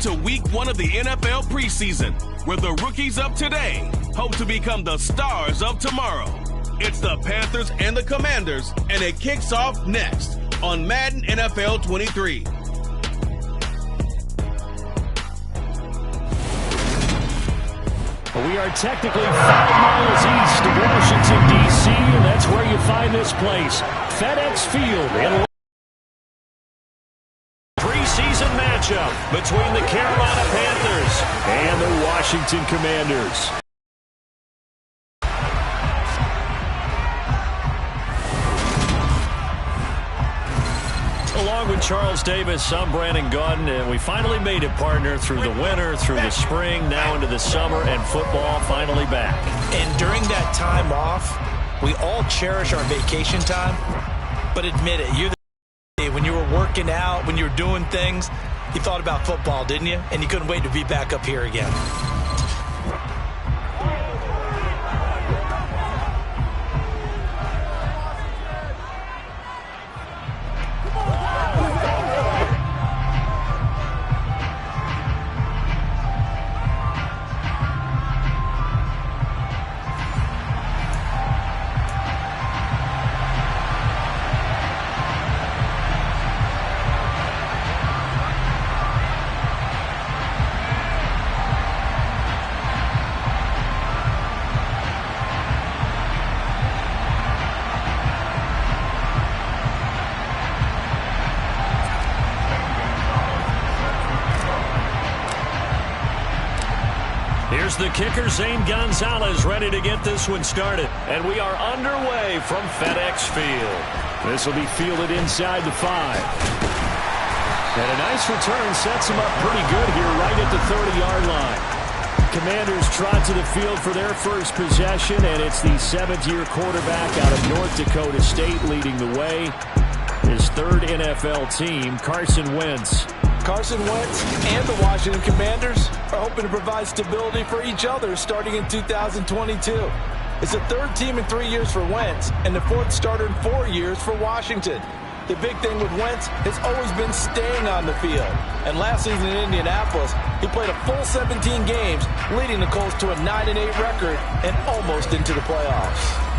to week 1 of the NFL preseason, where the rookies of today hope to become the stars of tomorrow. It's the Panthers and the Commanders, and it kicks off next on Madden NFL 23. We are technically 5 miles east of Washington, D.C., and that's where you find this place, FedEx Field. Preseason matchup between the Carolina Panthers and the Washington Commanders. Along with Charles Davis, I'm Brandon Gaudin, and we finally made it, partner, through the winter, through the spring, now into the summer, and football finally back. And during that time off, we all cherish our vacation time, but admit it, when you were working out, when you were doing things, you thought about football, didn't you? And you couldn't wait to be back up here again. Here's the kicker, Zane Gonzalez, ready to get this one started. And we are underway from FedEx Field. This will be fielded inside the 5. And a nice return sets him up pretty good here right at the 30-yard line. Commanders trot to the field for their first possession, and it's the 7th-year quarterback out of North Dakota State leading the way. His 3rd NFL team, Carson Wentz. Carson Wentz and the Washington Commanders are hoping to provide stability for each other starting in 2022. It's the 3rd team in 3 years for Wentz and the 4th starter in 4 years for Washington. The big thing with Wentz has always been staying on the field. And last season in Indianapolis, he played a full 17 games, leading the Colts to a 9-8 record and almost into the playoffs.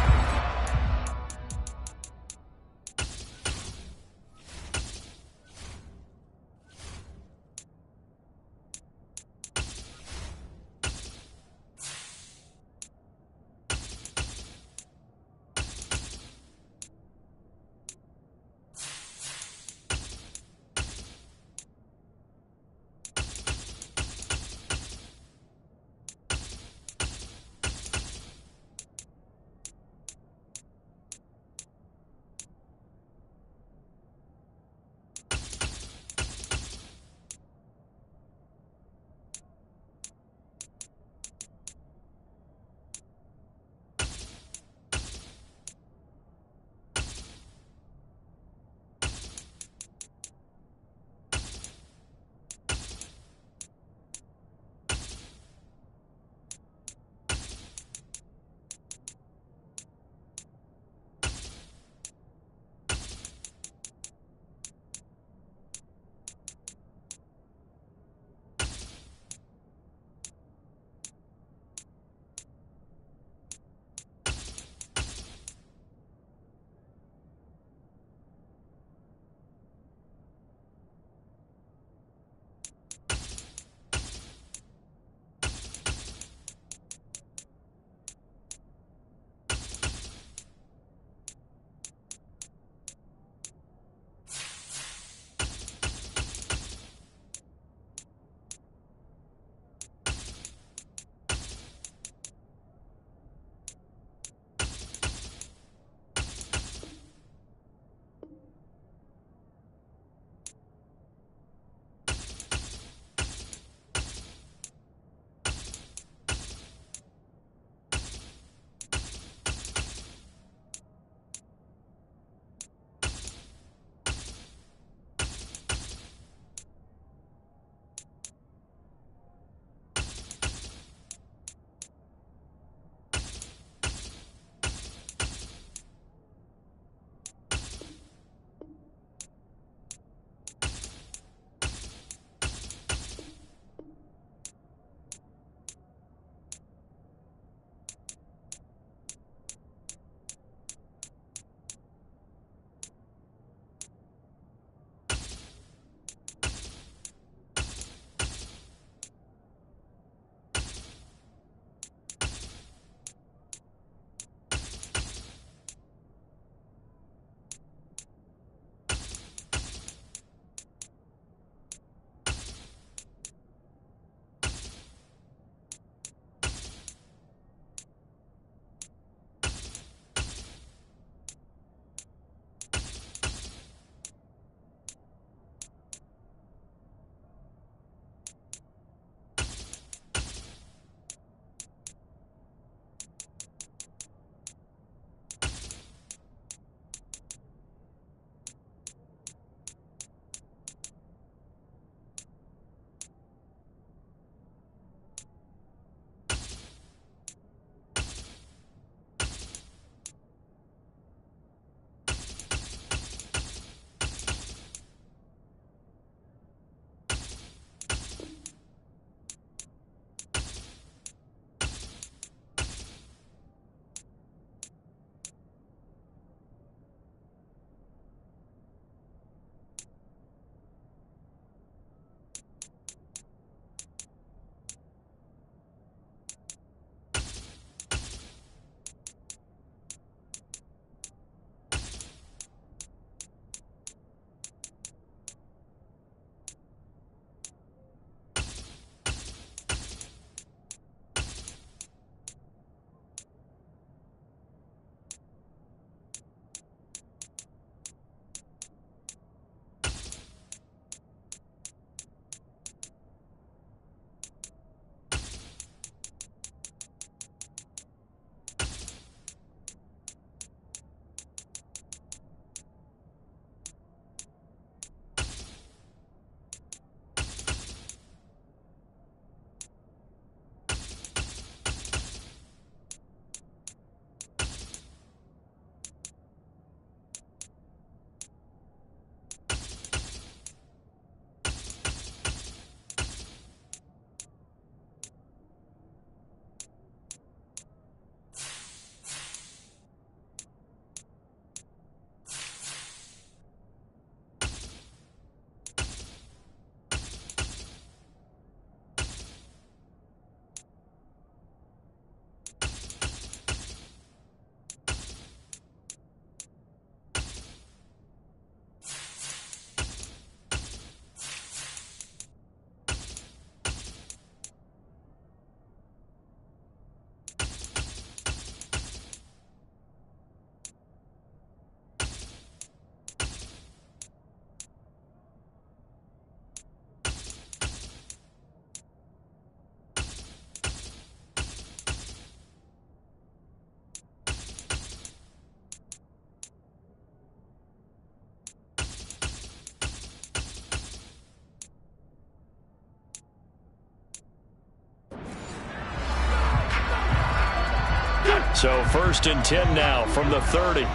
So 1st and 10 now from the 30.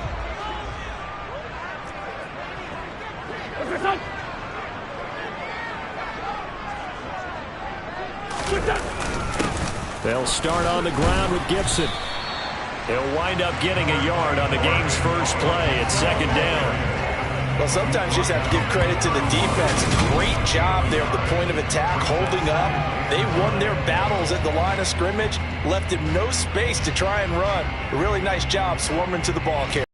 They'll start on the ground with Gibson. He'll wind up getting a yard on the game's first play at 2nd down. Well, sometimes you just have to give credit to the defense. Great job there at the point of attack, holding up. They won their battles at the line of scrimmage, left him no space to try and run. A really nice job swarming to the ball carrier.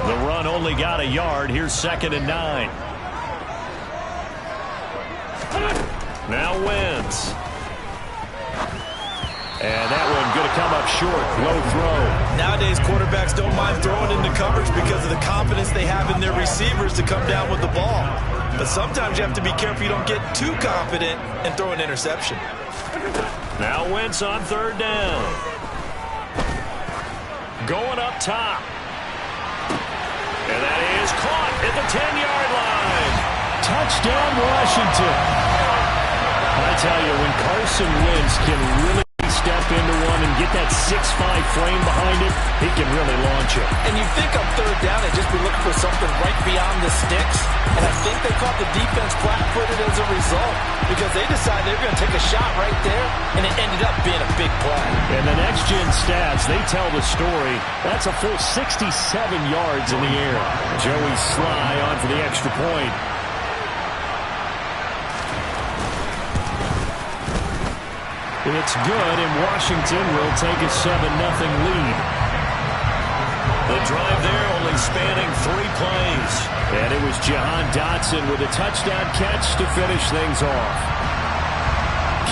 The run only got a yard. Here's 2nd and 9. Now Wentz. And that one going to come up short. Low throw. Nowadays, quarterbacks don't mind throwing into coverage because of the confidence they have in their receivers to come down with the ball. But sometimes you have to be careful you don't get too confident and throw an interception. Now Wentz on 3rd down. Going up top. And that is caught at the 10-yard line. Touchdown, Washington. I tell you, when Carson Wentz can really step into one and get that 6'5" frame behind it, he can really launch it. And you think on 3rd down they'd just be looking for something right beyond the sticks. And I think they caught the defense flat-footed as a result because they decided they were going to take a shot right there, and it ended up being a big play. And the next-gen stats, they tell the story. That's a full 67 yards in the air. Joey Sly on for the extra point. It's good, and Washington will take a 7-0 lead. The drive there only spanning 3 plays. And it was Jahan Dotson with a touchdown catch to finish things off.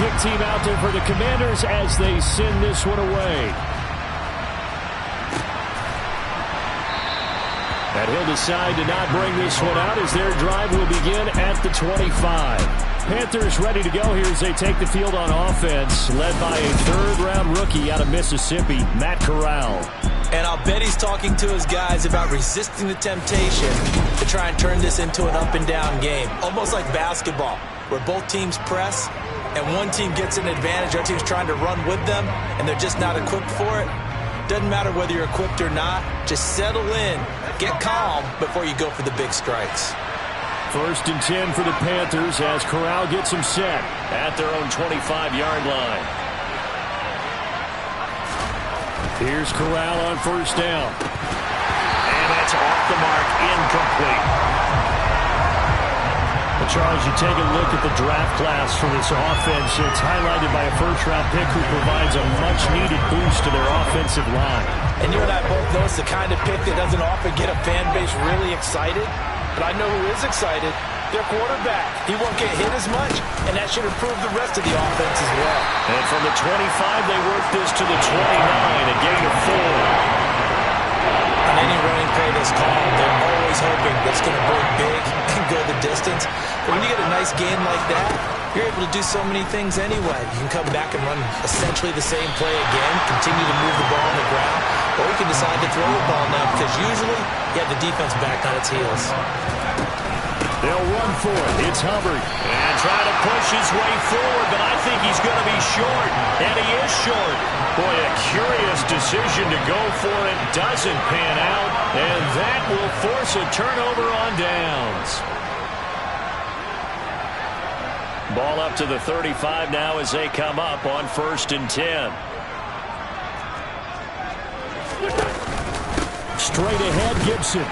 Kick team out there for the Commanders as they send this one away. And he'll decide to not bring this one out as their drive will begin at the 25. Panthers ready to go here as they take the field on offense, led by a 3rd-round rookie out of Mississippi, Matt Corral. And I'll bet he's talking to his guys about resisting the temptation to try and turn this into an up-and-down game, almost like basketball, where both teams press and one team gets an advantage, our team's trying to run with them, and they're just not equipped for it. Doesn't matter whether you're equipped or not, just settle in, get calm before you go for the big strikes. 1st and 10 for the Panthers as Corral gets them set at their own 25-yard line. Here's Corral on 1st down. And that's off the mark, incomplete. Well, Charles, you take a look at the draft class for this offense. It's highlighted by a 1st-round pick who provides a much-needed boost to their offensive line. And you and I both know it's the kind of pick that doesn't often get a fan base really excited. But I know who is excited. Their quarterback. He won't get hit as much, and that should improve the rest of the offense as well. And from the 25, they work this to the 29, a gain of 4. On any running play that's called, they're always hoping that's going to break big and go the distance. But when you get a nice gain like that, you're able to do so many things anyway. You can come back and run essentially the same play again, continue to move the ball on the ground, or you can decide to throw the ball now because usually you have the defense back on its heels. They'll run for it. It's Hubbard. And try to push his way forward, but I think he's going to be short. And he is short. Boy, a curious decision to go for it. Doesn't pan out. And that will force a turnover on downs. Ball up to the 35 now as they come up on 1st and 10. Straight ahead, Gibson.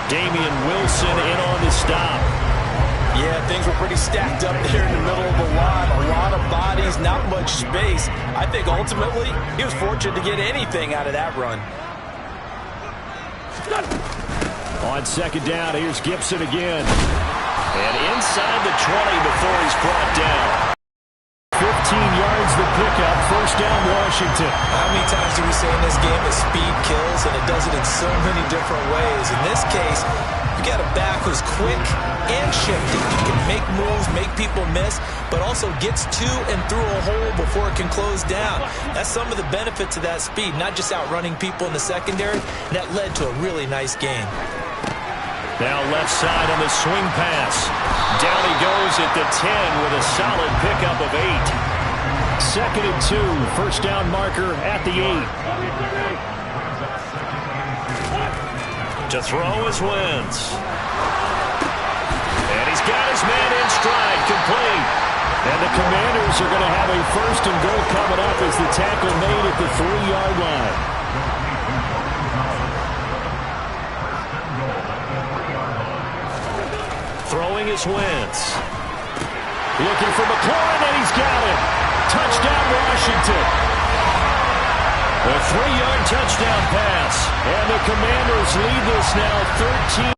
Damian Wilson in on the stop. Yeah, things were pretty stacked up there in the middle of the line. A lot of bodies, not much space. I think ultimately he was fortunate to get anything out of that run. On 2nd down, here's Gibson again. And inside the 20 before he's brought down. 15 yards the pickup, 1st down Washington. How many times do we say in this game that speed kills, and it does it in so many different ways? In this case, you got a back who's quick and shifty. He can make moves, make people miss, but also gets to and through a hole before it can close down. That's some of the benefits of that speed, not just outrunning people in the secondary, and that led to a really nice game. Now left side on the swing pass. Down he goes at the 10 with a solid pickup of 8. 2nd and 2. First down marker at the 8. To throw is Wentz. And he's got his man in stride, complete. And the Commanders are going to have a 1st and goal coming up as the tackle made at the 3-yard line. Throwing is Wentz. Looking for McLaurin, and he's got it. Touchdown, Washington. A 3-yard touchdown pass. And the Commanders lead this now 13-0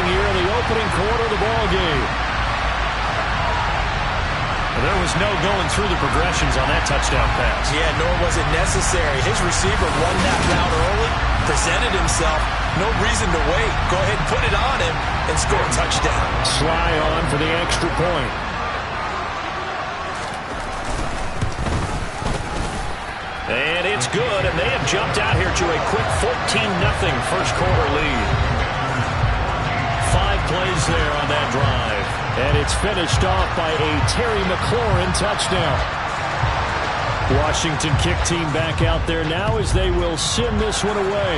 here in the opening quarter of the ball game. There was no going through the progressions on that touchdown pass. Yeah, nor was it necessary. His receiver won that route early, presented himself. No reason to wait. Go ahead and put it on him and score a touchdown. Sly on for the extra point. And it's good, and they have jumped out here to a quick 14-0 first quarter lead. 5 plays there on that drive. And it's finished off by a Terry McLaurin touchdown. Washington kick team back out there now as they will send this one away.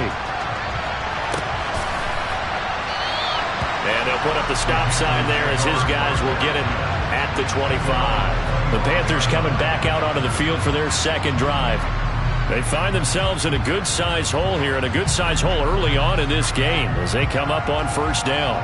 And they'll put up the stop sign there as his guys will get it at the 25. The Panthers coming back out onto the field for their 2nd drive. They find themselves in a good-sized hole here, and a good-sized hole early on in this game as they come up on 1st down.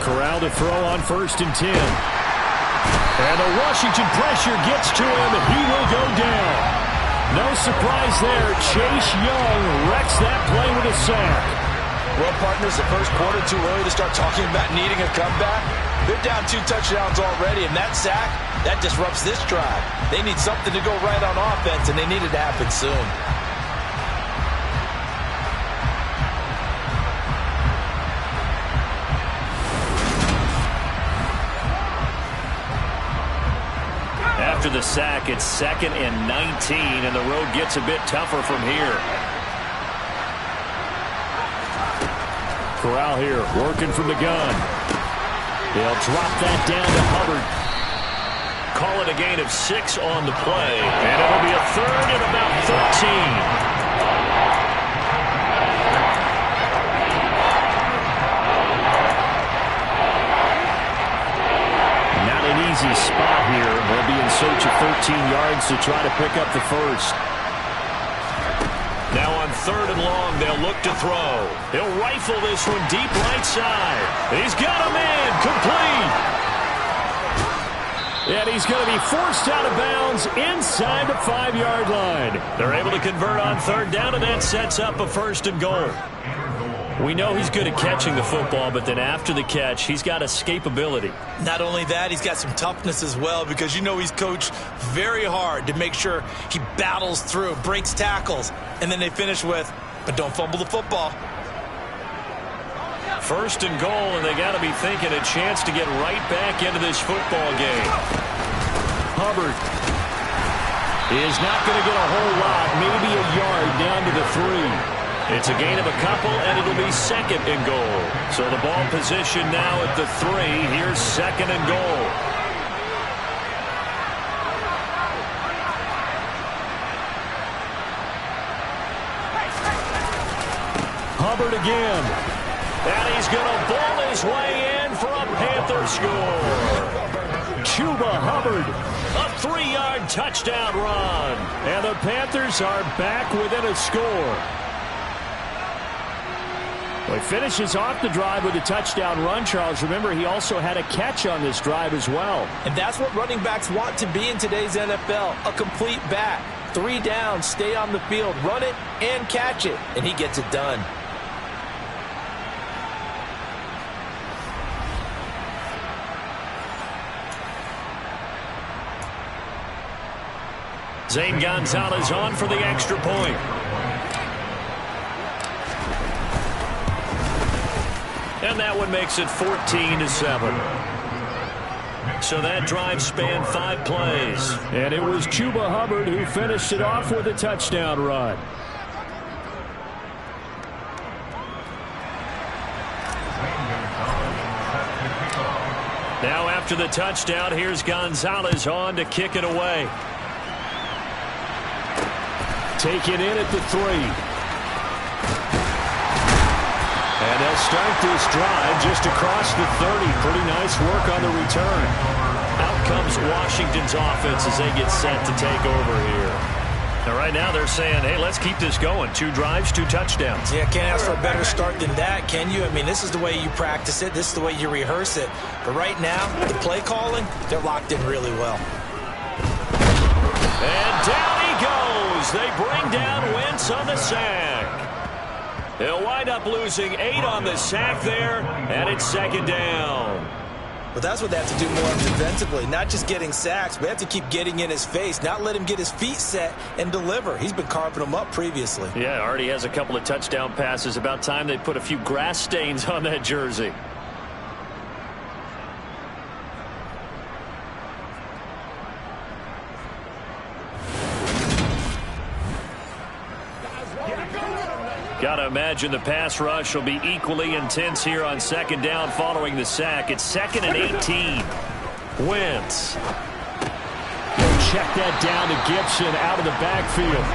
Corral to throw on 1st and 10. And the Washington pressure gets to him, and he will go down. No surprise there. Chase Young wrecks that play with a sack. Well, partners, the first quarter too early to start talking about needing a comeback. They're down 2 touchdowns already, and that sack, that disrupts this drive. They need something to go right on offense, and they need it to happen soon. After the sack, it's 2nd and 19, and the road gets a bit tougher from here. Corral here, working from the gun. They'll drop that down to Hubbard. Call it a gain of 6 on the play, and it'll be a 3rd and about 13. Easy spot here. They'll be in search of 13 yards to try to pick up the 1st. Now on 3rd and long, they'll look to throw. He'll rifle this one deep right side. He's got a man complete. And he's going to be forced out of bounds inside the 5-yard line. They're able to convert on 3rd down, and that sets up a 1st and goal. We know he's good at catching the football, but then after the catch, he's got escapability. Not only that, he's got some toughness as well, because you know he's coached very hard to make sure he battles through, breaks tackles, and then they finish with, but don't fumble the football. 1st and goal, and they got to be thinking a chance to get right back into this football game. Hubbard is not going to get a whole lot, maybe a yard down to the 3. It's a gain of a couple, and it'll be 2nd and goal. So the ball position now at the 3. Here's 2nd and goal. Hubbard again. And he's going to ball his way in for a Panther score. Chuba Hubbard, a 3-yard touchdown run. And the Panthers are back within a score. Well, he finishes off the drive with a touchdown run, Charles. Remember, he also had a catch on this drive as well. And that's what running backs want to be in today's NFL, a complete back. 3 down, stay on the field, run it, and catch it. And he gets it done. Zane Gonzalez on for the extra point. And that one makes it 14-7. So that drive spanned 5 plays. And it was Chuba Hubbard who finished it off with a touchdown run. Now after the touchdown, here's Gonzalez on to kick it away. Take it in at the 3. And they'll start this drive just across the 30. Pretty nice work on the return. Out comes Washington's offense as they get set to take over here. Now right now they're saying, hey, let's keep this going. 2 drives, 2 touchdowns. Yeah, can't ask for a better start than that, can you? I mean, this is the way you practice it. This is the way you rehearse it. But right now, the play calling, they're locked in really well. And down he goes. They bring down Wentz on the sack. They'll wind up losing 8 on the sack there, and it's 2nd down. But that's what they have to do more defensively, not just getting sacks, but they have to keep getting in his face, not let him get his feet set and deliver. He's been carving them up previously. Yeah, already has a couple of touchdown passes. About time they put a few grass stains on that jersey. Gotta imagine the pass rush will be equally intense here on 2nd down following the sack. It's 2nd and 18. Wentz. He'll check that down to Gibson out of the backfield.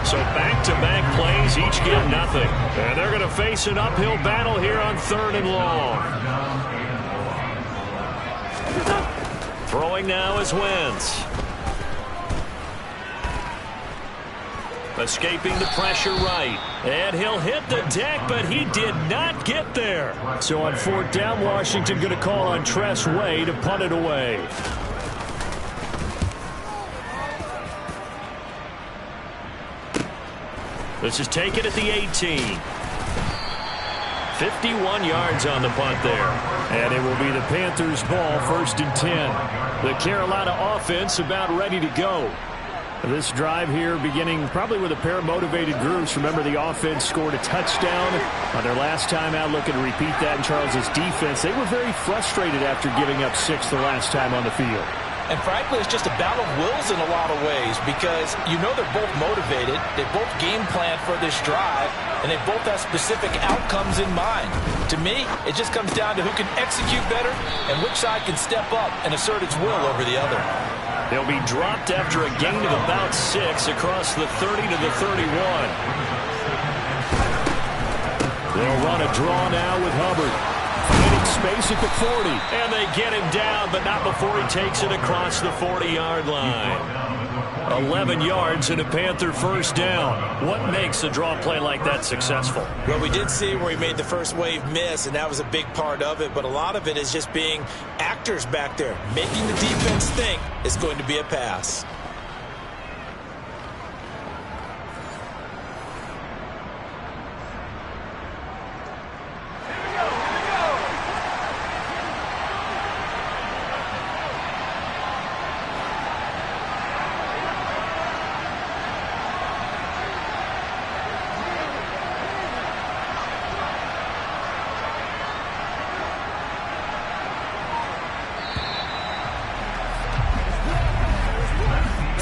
So back-to-back plays, each get nothing. And they're going to face an uphill battle here on 3rd and long. Throwing now is Wentz. Escaping the pressure right. And he'll hit the deck, but he did not get there. So on 4th down, Washington going to call on Tress Way to punt it away. This is taken at the 18. 51 yards on the punt there. And it will be the Panthers' ball, 1st and 10. The Carolina offense about ready to go. This drive here beginning probably with a pair of motivated groups. Remember, the offense scored a touchdown on their last time out. Looking to repeat that in Charles's defense. They were very frustrated after giving up 6 the last time on the field. And frankly, it's just a battle of wills in a lot of ways because you know they're both motivated. They both game plan for this drive, and they both have specific outcomes in mind. To me, it just comes down to who can execute better and which side can step up and assert its will over the other. They'll be dropped after a gain of about 6 across the 30 to the 31. They'll run a draw now with Hubbard. Finding space at the 40. And they get him down, but not before he takes it across the 40-yard line. 11 yards and a Panther 1st down. What makes a draw play like that successful? Well, we did see where he made the first wave miss, and that was a big part of it. But a lot of it is just being actors back there, making the defense think it's going to be a pass.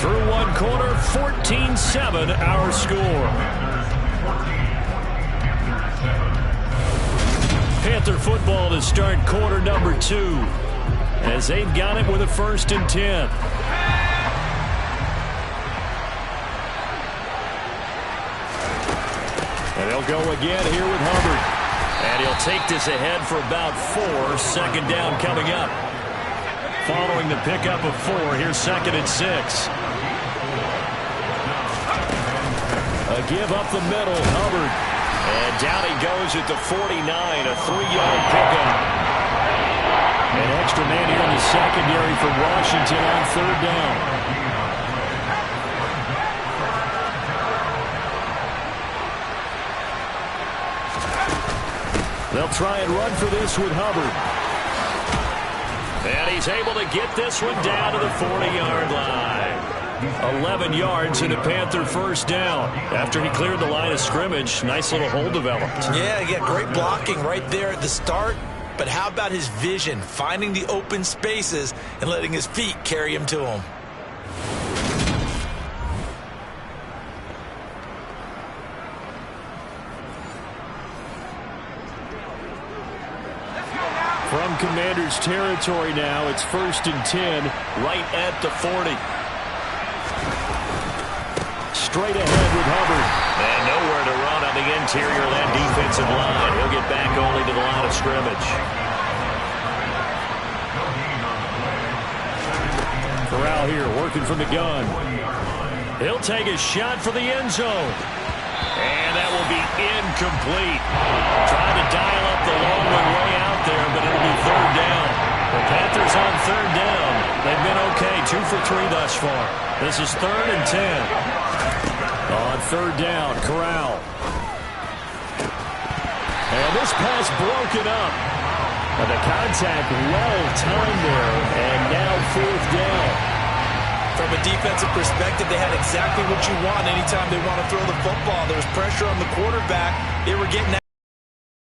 Through one quarter, 14-7 our score. Panther football to start quarter number 2 as they've got it with a 1st and 10. And they'll go again here with Hubbard. And he'll take this ahead for about 4. 2nd down coming up. Following the pickup of 4, here's 2nd and 6. A give up the middle, Hubbard. And down he goes at the 49, a 3-yard pickup. An extra man here in the secondary for Washington on 3rd down. They'll try and run for this with Hubbard. And he's able to get this one down to the 40-yard line. 11 yards and a Panther 1st down. After he cleared the line of scrimmage, nice little hole developed. Yeah, great blocking right there at the start. but how about his vision, finding the open spaces and letting his feet carry him to them? From Commanders territory now, it's 1st and 10, right at the 40. Straight ahead with Hubbard. And nowhere to run on the interior of that defensive line. He'll get back only to the line of scrimmage. Corral here working from the gun. He'll take a shot for the end zone. And that will be incomplete. Trying to dial up the long way out there, but it'll be 3rd down. The Panthers on 3rd down. They've been okay, 2 for 3 thus far. This is 3rd and 10. On 3rd down, Corral. And this pass broken up. And the contact well timed there, and now 4th down. From a defensive perspective, they had exactly what you want anytime they want to throw the football. There was pressure on the quarterback. They were getting out.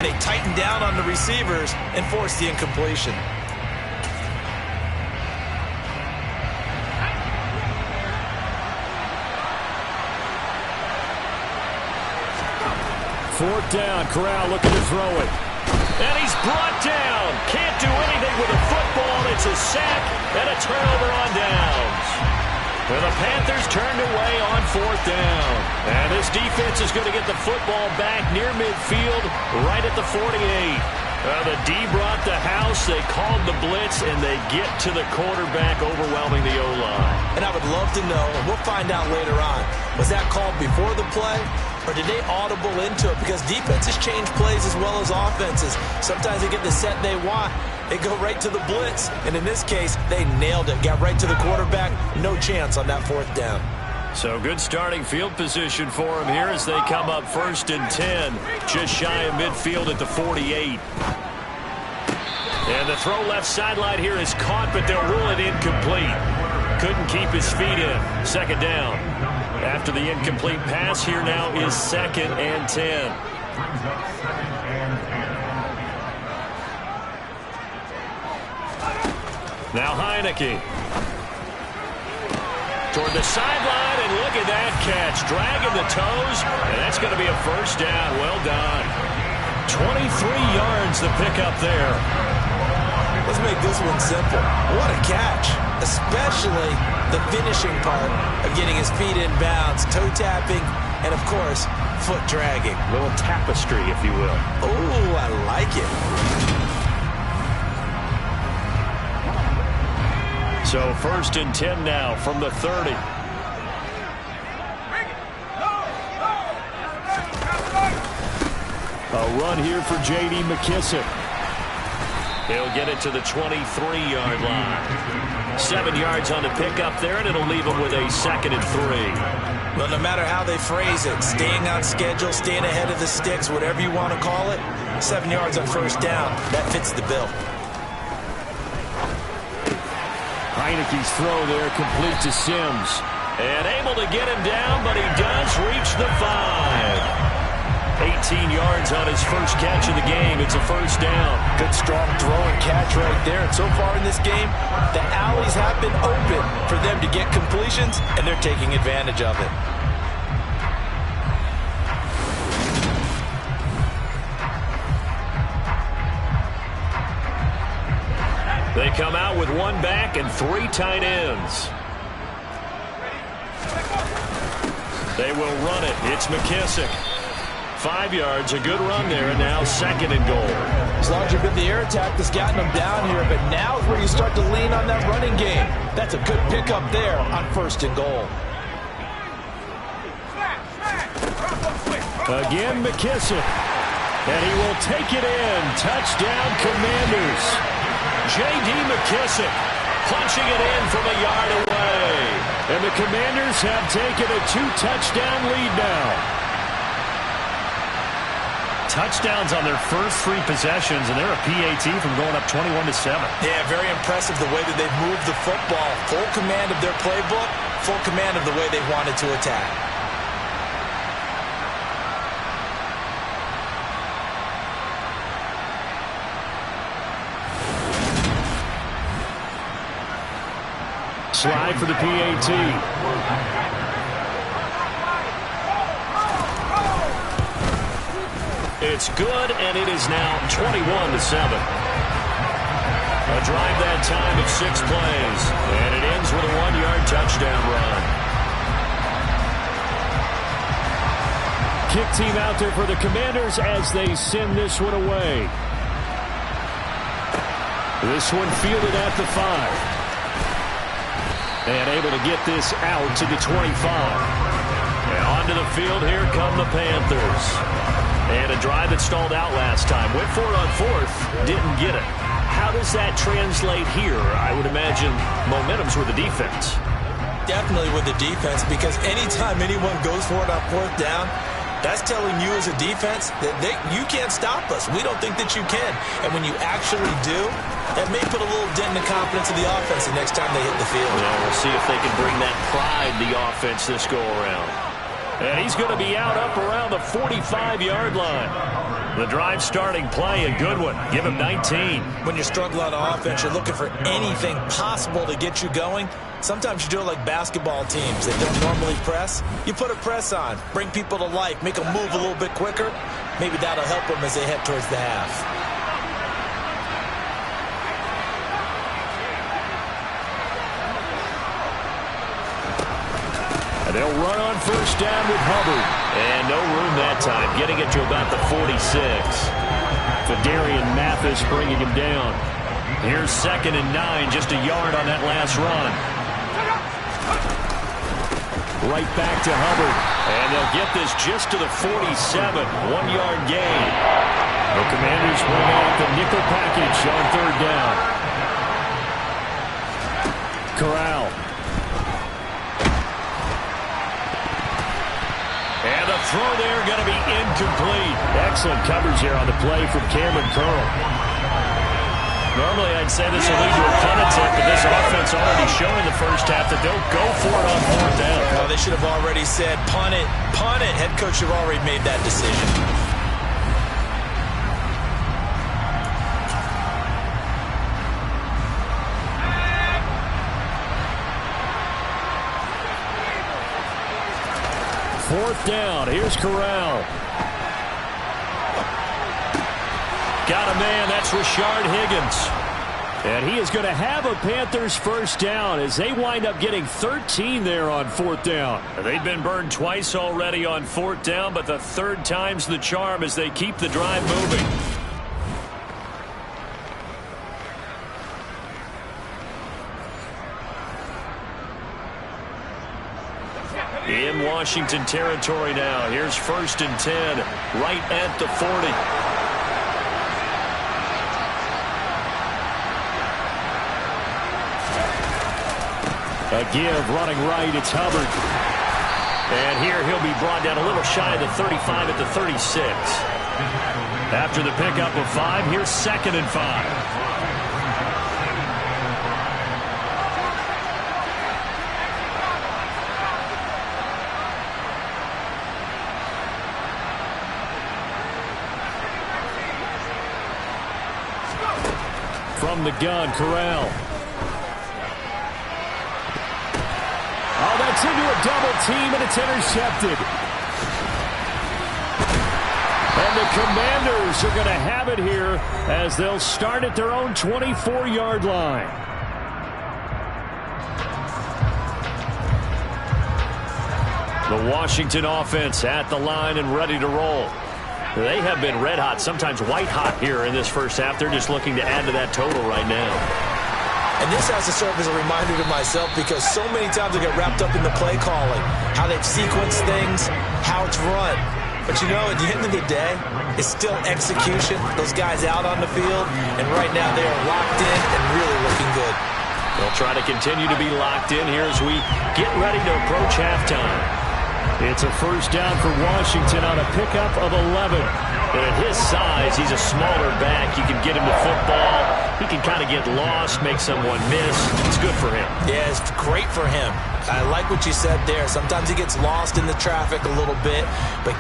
They tightened down on the receivers and forced the incompletion. Fourth down, Corral looking to throw it. And he's brought down. Can't do anything with the football. It's a sack and a turnover on downs. Well, the Panthers turned away on 4th down. And this defense is going to get the football back near midfield, right at the 48. The D brought the house. They called the blitz, and they get to the quarterback, overwhelming the O-line. And I would love to know, and we'll find out later on, was that called before the play, or did they audible into it? Because defenses change plays as well as offenses. Sometimes they get the set they want. They go right to the blitz. And in this case, they nailed it. Got right to the quarterback. No chance on that 4th down. So good starting field position for them here as they come up 1st and 10. Just shy of midfield at the 48. And the throw left sideline here is caught, but they'll rule it incomplete. Couldn't keep his feet in. 2nd down. After the incomplete pass, here now is 2nd and 10. Now Heineke. Toward the sideline, and look at that catch. Dragging the toes, and that's going to be a 1st down. Well done. 23 yards the pickup there. Let's make this one simple. What a catch. Especially the finishing part of getting his feet in bounds, toe tapping, and of course, foot dragging. A little tapestry, if you will. Oh, I like it. So 1st and 10 now from the 30. A run here for J.D. McKissick. He'll get it to the 23-yard line. 7 yards on the pickup there, and it'll leave him with a 2nd and 3. Well, no matter how they phrase it, staying on schedule, staying ahead of the sticks, whatever you want to call it, 7 yards on 1st down, that fits the bill. Heineke's throw there complete to Sims. And able to get him down, but he does reach the 5. 18 yards on his first catch of the game. It's a 1st down. Good, strong throw and catch right there. And so far in this game, the alleys have been open for them to get completions, and they're taking advantage of it. They come out with 1 back and 3 tight ends. They will run it. It's McKissick. 5 yards, a good run there, and now 2nd and goal. As long as you've been the air attack that's gotten them down here, but now is where you start to lean on that running game. That's a good pickup there on 1st and goal. Again, McKissick. And he will take it in. Touchdown, Commanders. J.D. McKissick punching it in from a yard away. And the Commanders have taken a 2-touchdown lead now. Touchdowns on their first 3 possessions, and they're a PAT from going up 21-7. Yeah, very impressive the way that they've moved the football. Full command of their playbook, full command of the way they wanted to attack. slide for the PAT. It's good, and it is now 21-7. A drive that time of 6 plays, and it ends with a 1-yard touchdown run. Kick team out there for the Commanders as they send this one away. This one fielded at the 5. And able to get this out to the 25. And onto the field, here come the Panthers. And a drive that stalled out last time. Went for it on 4th, didn't get it. How does that translate here? I would imagine momentum's with the defense. Definitely with the defense, because anytime anyone goes for it on 4th down, that's telling you as a defense that you can't stop us. We don't think that you can. And when you actually do, that may put a little dent in the confidence of the offense the next time they hit the field. Well, we'll see if they can bring that pride to the offense this go-around. And he's going to be out up around the 45-yard line. The drive starting play, a good one. Give him 19. When you struggle on offense, you're looking for anything possible to get you going. Sometimes you do it like basketball teams that don't normally press. You put a press on, bring people to life, make them move a little bit quicker. Maybe that'll help them as they head towards the half. They'll run on 1st down with Hubbard. And no room that time, getting it to about the 46. Fedarian Mathis bringing him down. Here's 2nd and 9, just a yard on that last run. Right back to Hubbard. And they'll get this just to the 47, 1-yard gain. The Commanders bring out the nickel package on 3rd down. Corral. And the throw there going to be incomplete. Excellent coverage here on the play from Cameron Curl. Normally I'd say this will lead to a punt attempt, but this offense already showing in the first half that they'll go for it on 4th down. Well, they should have already said punt it, punt it. Head coach should have already made that decision. Fourth down. Here's Corral. Got a man. That's Rashard Higgins. And he is going to have a Panthers 1st down as they wind up getting 13 there on 4th down. They've been burned twice already on 4th down, but the 3rd time's the charm as they keep the drive moving. In Washington territory now. Here's 1st and 10, right at the 40. A give running right, it's Hubbard. And here he'll be brought down a little shy of the 35 at the 36. After the pickup of 5, here's 2nd and 5. From the gun, Corral. Oh, that's into a double team, and it's intercepted. And the Commanders are going to have it here as they'll start at their own 24-yard line. The Washington offense at the line and ready to roll. They have been red hot, sometimes white hot here in this first half. They're just looking to add to that total right now. And this has to serve as a reminder to myself because so many times I get wrapped up in the play calling, how they've sequenced things, how it's run. But you know, at the end of the day, it's still execution. Those guys out on the field, and right now they are locked in and really looking good. They'll try to continue to be locked in here as we get ready to approach halftime. It's a 1st down for Washington on a pickup of 11. And at his size, he's a smaller back. You can get him the football. He can kind of get lost, make someone miss. It's good for him. Yeah, it's great for him. I like what you said there. Sometimes he gets lost in the traffic a little bit, but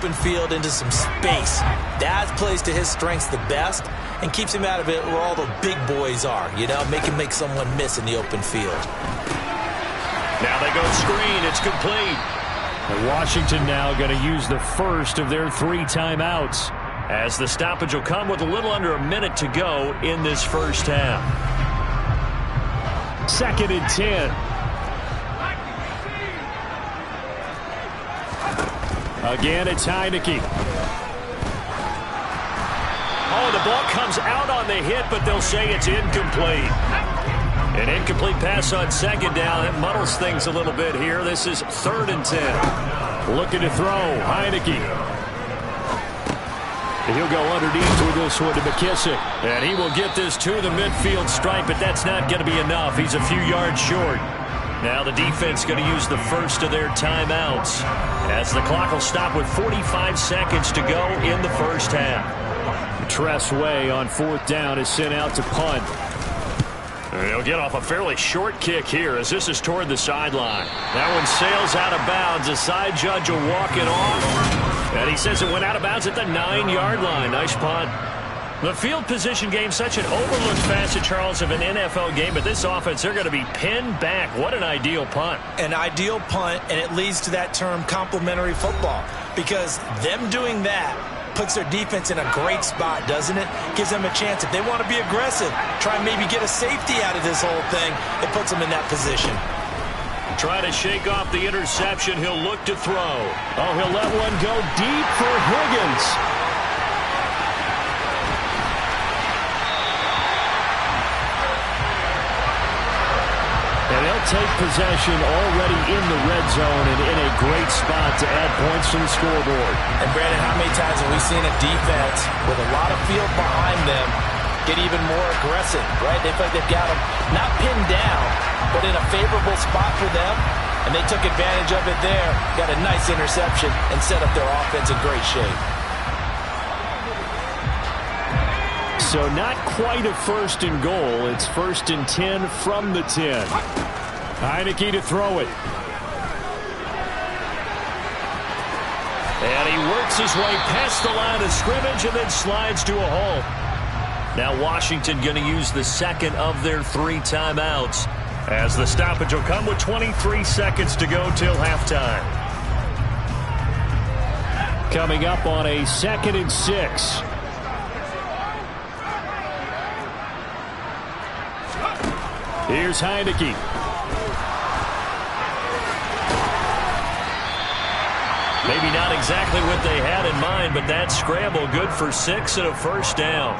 the open field into some space. That plays to his strengths the best and keeps him out of it where all the big boys are, you know, make someone miss in the open field. Now they go screen. It's complete. And Washington now going to use the first of their 3 timeouts, as the stoppage will come with a little under a minute to go in this first half. 2nd and 10. Again, it's Heineke. Oh, the ball comes out on the hit, but they'll say it's incomplete. An incomplete pass on 2nd down. It muddles things a little bit here. This is 3rd and 10. Looking to throw, Heineke. He'll go underneath with this one to McKissick. And he will get this to the midfield stripe, but that's not going to be enough. He's a few yards short. Now the defense going to use the first of their timeouts, as the clock will stop with 45 seconds to go in the first half. Tress Way on 4th down is sent out to punt. He'll get off a fairly short kick here, as this is toward the sideline. That one sails out of bounds. The side judge will walk it off, and he says it went out of bounds at the 9-yard line. Nice punt. The field position game, such an overlooked facet, Charles, of an NFL game, but this offense, they're going to be pinned back. What an ideal punt. An ideal punt, and it leads to that term complementary football, because them doing that puts their defense in a great spot, doesn't it? Gives them a chance. If they want to be aggressive, try and maybe get a safety out of this whole thing, it puts them in that position. Try to shake off the interception. He'll look to throw. Oh, he'll let one go deep for Higgins. And they'll take possession already in the red zone and in a great spot to add points to the scoreboard. And Brandon, how many times have we seen a defense with a lot of field behind them get even more aggressive, right? They feel like they've got them not pinned down, but in a favorable spot for them, and they took advantage of it there, got a nice interception, and set up their offense in great shape. So not quite a 1st and goal. It's 1st and 10 from the 10. Heineke to throw it. And he works his way past the line of scrimmage and then slides to a hole. Now Washington going to use the 2nd of their 3 timeouts, as the stoppage will come with 23 seconds to go till halftime. Coming up on a 2nd and 6. Here's Heineke. Maybe not exactly what they had in mind, but that scramble good for 6 and a 1st down.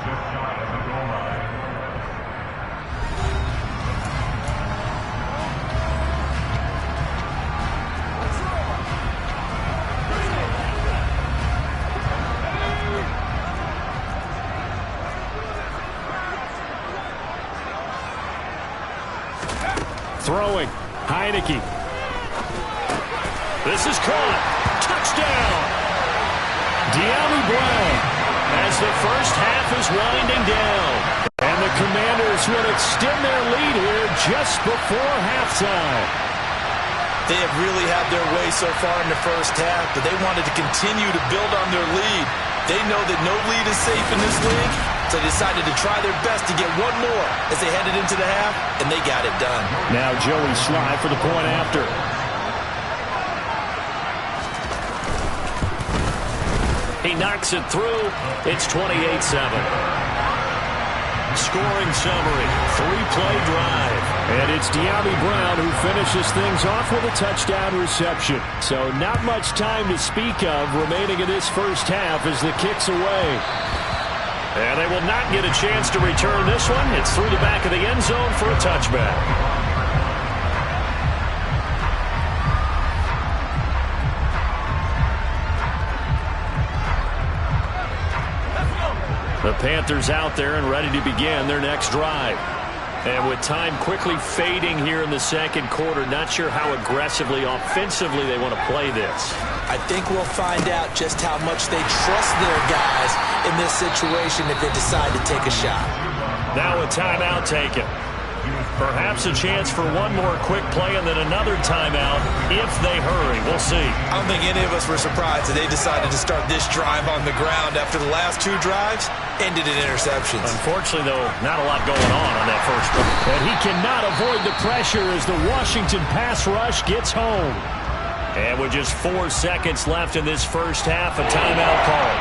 Throwing, Heineke. This is caught. Touchdown. De'Ami Brown, as the first half is winding down. And the Commanders will extend their lead here just before halftime. They have really had their way so far in the first half, but they wanted to continue to build on their lead. They know that no lead is safe in this league, so they decided to try their best to get one more as they headed into the half, and they got it done. Now Joey Sly for the point after. He knocks it through. It's 28-7. Scoring summary, 3-play drive. And it's De'Ami Brown who finishes things off with a touchdown reception. So not much time to speak of remaining in this first half as the kick's away. And they will not get a chance to return this one. It's through the back of the end zone for a touchback. The Panthers out there and ready to begin their next drive. And with time quickly fading here in the second quarter, not sure how aggressively, offensively they want to play this. I think we'll find out just how much they trust their guys in this situation if they decide to take a shot. Now a timeout taken. Perhaps a chance for one more quick play and then another timeout if they hurry. We'll see. I don't think any of us were surprised that they decided to start this drive on the ground after the last 2 drives ended in interceptions. Unfortunately, though, not a lot going on that first one. And he cannot avoid the pressure as the Washington pass rush gets home. And with just 4 seconds left in this first half, a timeout call.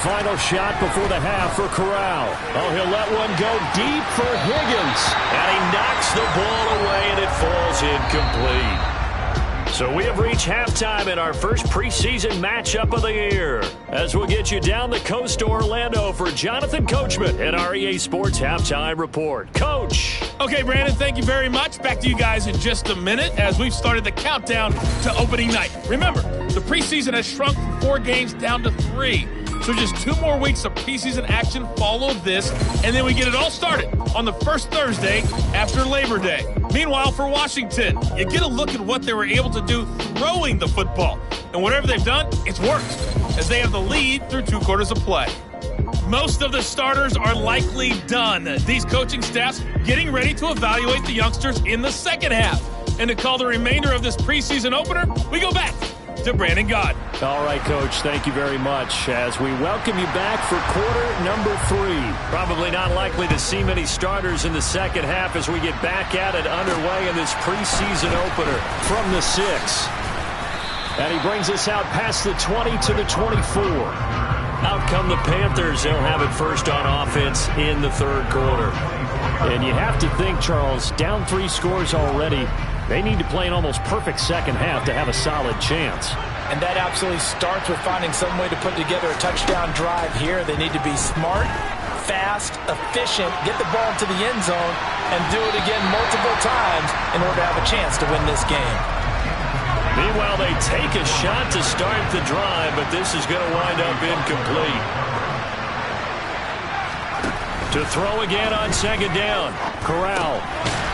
Final shot before the half for Corral. Oh, he'll let one go deep for Higgins. And he knocks the ball away, and it falls incomplete. So we have reached halftime in our first preseason matchup of the year. As we'll get you down the coast to Orlando for Jonathan Coachman at our EA Sports Halftime Report. Coach. Okay, Brandon, thank you very much. Back to you guys in just a minute as we've started the countdown to opening night. Remember, the preseason has shrunk from 4 games down to 3. So just 2 more weeks of preseason action follow this, and then we get it all started on the first Thursday after Labor Day. Meanwhile, for Washington, you get a look at what they were able to do throwing the football. And whatever they've done, it's worked, as they have the lead through 2 quarters of play. Most of the starters are likely done. These coaching staffs getting ready to evaluate the youngsters in the second half. And to call the remainder of this preseason opener, we go back to Brandon Gaud. All right, Coach, thank you very much as we welcome you back for quarter number 3. Probably not likely to see many starters in the second half as we get back at it underway in this preseason opener from the 6. And he brings us out past the 20 to the 24. Out come the Panthers. They'll have it first on offense in the third quarter. And you have to think, Charles, down 3 scores already. They need to play an almost perfect second half to have a solid chance. And that absolutely starts with finding some way to put together a touchdown drive here. They need to be smart, fast, efficient, get the ball to the end zone, and do it again multiple times in order to have a chance to win this game. Meanwhile, they take a shot to start the drive, but this is going to wind up incomplete. To throw again on second down, Corral.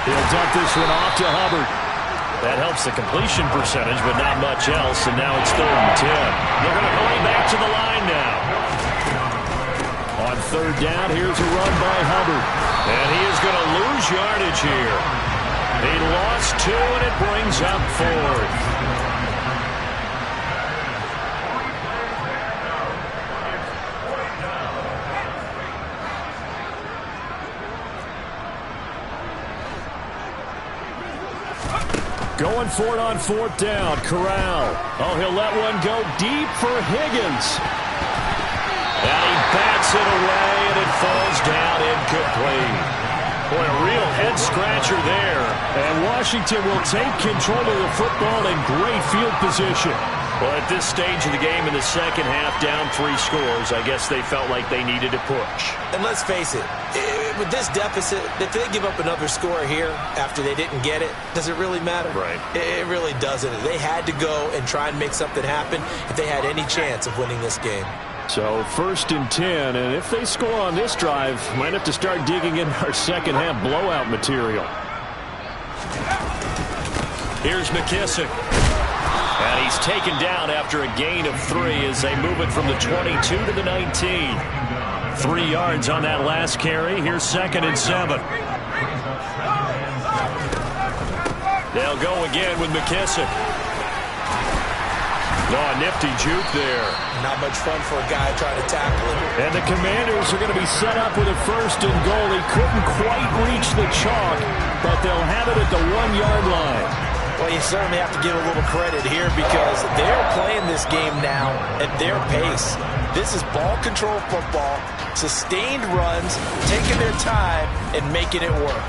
He'll dump this one off to Hubbard. That helps the completion percentage, but not much else, and now it's 3rd and 10. They're going to hurry back to the line now. On 3rd down, here's a run by Hubbard. And he is going to lose yardage here. He lost 2, and it brings up 4th. Going for it on 4th down. Corral. Oh, he'll let one go deep for Higgins. And he bats it away, and it falls down incomplete. Boy, a real head-scratcher there. And Washington will take control of the football in great field position. Well, at this stage of the game in the second half, down 3 scores, I guess they felt like they needed to push. And let's face it, with this deficit, if they give up another score here after they didn't get it, does it really matter? Right. It really doesn't. They had to go and try and make something happen if they had any chance of winning this game. So 1st and 10, and if they score on this drive, might have to start digging in our second half blowout material. Here's McKissick. And he's taken down after a gain of 3 as they move it from the 22 to the 19. 3 yards on that last carry. Here's 2nd and 7. They'll go again with McKissick. Oh, a nifty juke there. Not much fun for a guy trying to tackle him. And the Commanders are going to be set up with a 1st and goal. He couldn't quite reach the chalk, but they'll have it at the 1-yard line. Well, you certainly have to give a little credit here because they're playing this game now at their pace. This is ball control football, sustained runs, taking their time, and making it work.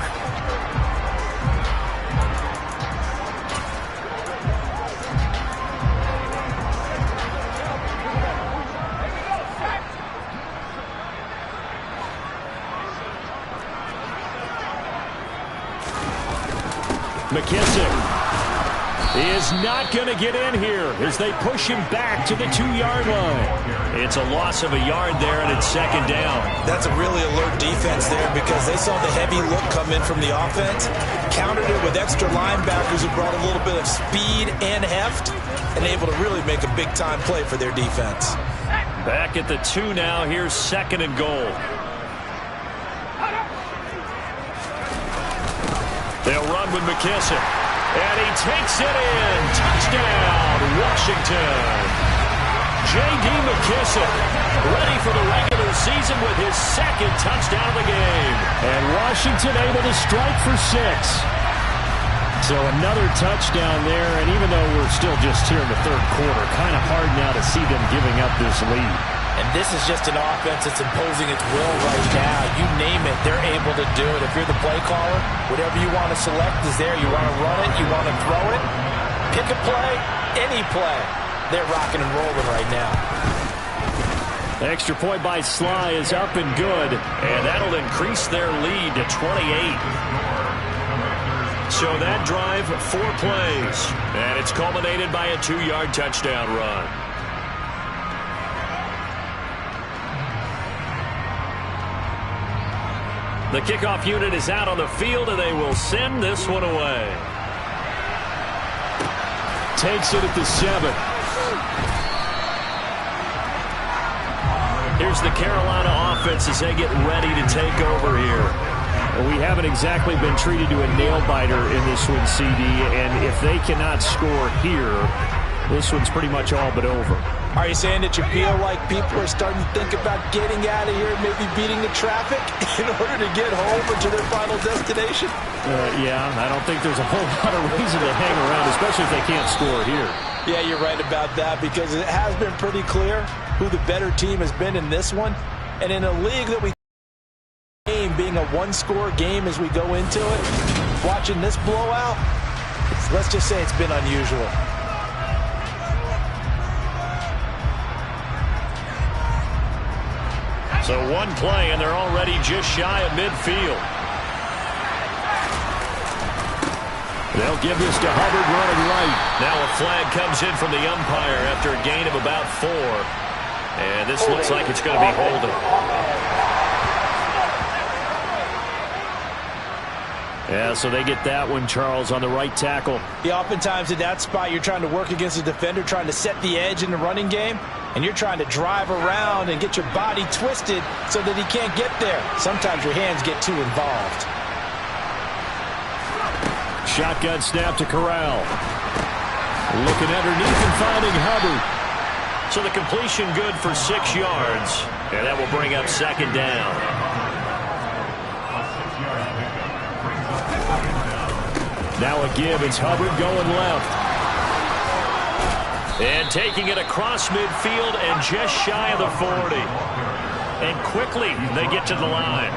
McKissick. He is not going to get in here as they push him back to the 2-yard line. It's a loss of a yard there, and it's second down. That's a really alert defense there because they saw the heavy look come in from the offense, countered it with extra linebackers who brought a little bit of speed and heft, and able to really make a big-time play for their defense. Back at the 2 now. Here's second and goal. They'll run with McKissick. And he takes it in. Touchdown, Washington. J.D. McKissick ready for the regular season with his second touchdown of the game. And Washington able to strike for 6. So another touchdown there, and even though we're still just here in the third quarter, kind of hard now to see them giving up this lead. And this is just an offense that's imposing its will right now. You name it, they're able to do it. If you're the play caller, whatever you want to select is there. You want to run it, you want to throw it, pick a play, any play. They're rocking and rolling right now. Extra point by Sly is up and good, and that'll increase their lead to 28. So that drive, 4 plays, and it's culminated by a 2-yard touchdown run. The kickoff unit is out on the field, and they will send this one away. Takes it at the 7. Here's the Carolina offense as they get ready to take over here. We haven't exactly been treated to a nail-biter in this one, CD, and if they cannot score here, this one's pretty much all but over. Are you saying that you feel like people are starting to think about getting out of here and maybe beating the traffic in order to get home or to their final destination? Yeah, I don't think there's a whole lot of reason to hang around, especially if they can't score here. Yeah, you're right about that because it has been pretty clear who the better team has been in this one. And in a league that we being a one-score game as we go into it, watching this blowout, let's just say it's been unusual. So one play, and they're already just shy of midfield. They'll give this to Hubbard running right. Now a flag comes in from the umpire after a gain of about 4. And this looks like it's going to be holding. Yeah, so they get that one, Charles, on the right tackle. Yeah, oftentimes in that spot, you're trying to work against a defender, trying to set the edge in the running game, and you're trying to drive around and get your body twisted so that he can't get there. Sometimes your hands get too involved. Shotgun snap to Corral. Looking underneath and finding Hubbard. So the completion good for 6 yards, and that will bring up second down. Now a give. It's Hubbard going left. And taking it across midfield and just shy of the 40. And quickly they get to the line.